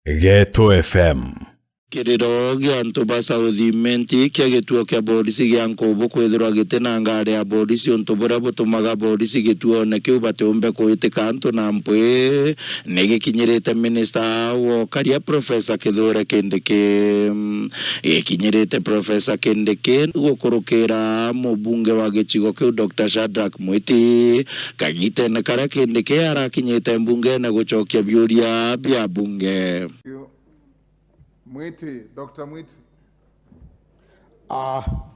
Geto FM. Kiriro giantu basa imenti kia gituo kia borisi giankobo kwethirwa gitenanga ari a borisi onto bora butumaga borisi gituo ne kiu batumbe kuitika antu na mpwe negikinyirite minister wo karia Professor Kithure Kindiki ikinyirite Professor Kindiki gukurukira mubunge wa gichigo kiu Dr. Shadrack Mwiti kanyite na kara Kindiki arakinyite mbungene guchokia biuria bia bunge. Mwiti, Dr. Mwiti.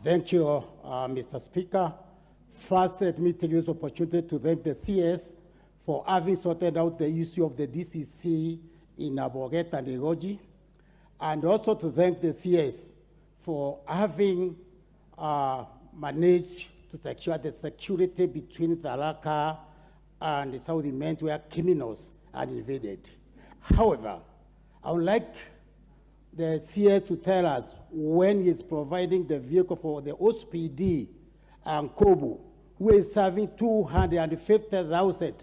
Thank you, Mr. Speaker. First, let me take this opportunity to thank the CS for having sorted out the issue of the DCC in Aboget and Egoji, and also to thank the CS for having managed to secure the security between Tharaka and the South Imenti where criminals are invaded. However, I would like the CS to tell us when he's providing the vehicle for the OSPD and Kobo, who is serving 250,000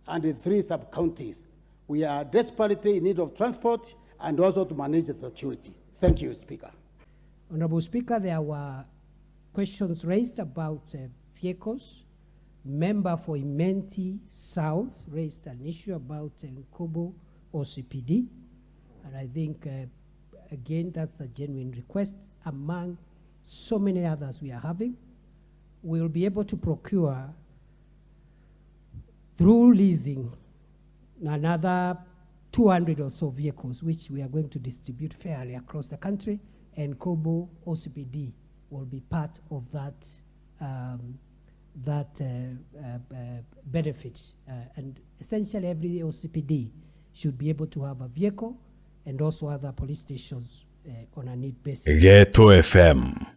and the 3 sub-counties. We are desperately in need of transport and also to manage the security. Thank you, Speaker. Honorable Speaker, there were questions raised about vehicles. Member for Imenti South raised an issue about Kobo OCPD, and I think again, that's a genuine request among so many others we are having. We'll be able to procure, through leasing, another 200 or so vehicles, which we are going to distribute fairly across the country, and Kobo OCPD will be part of that, benefit. And essentially, every OCPD should be able to have a vehicle, and also other police stations on a need basis. Geto FM.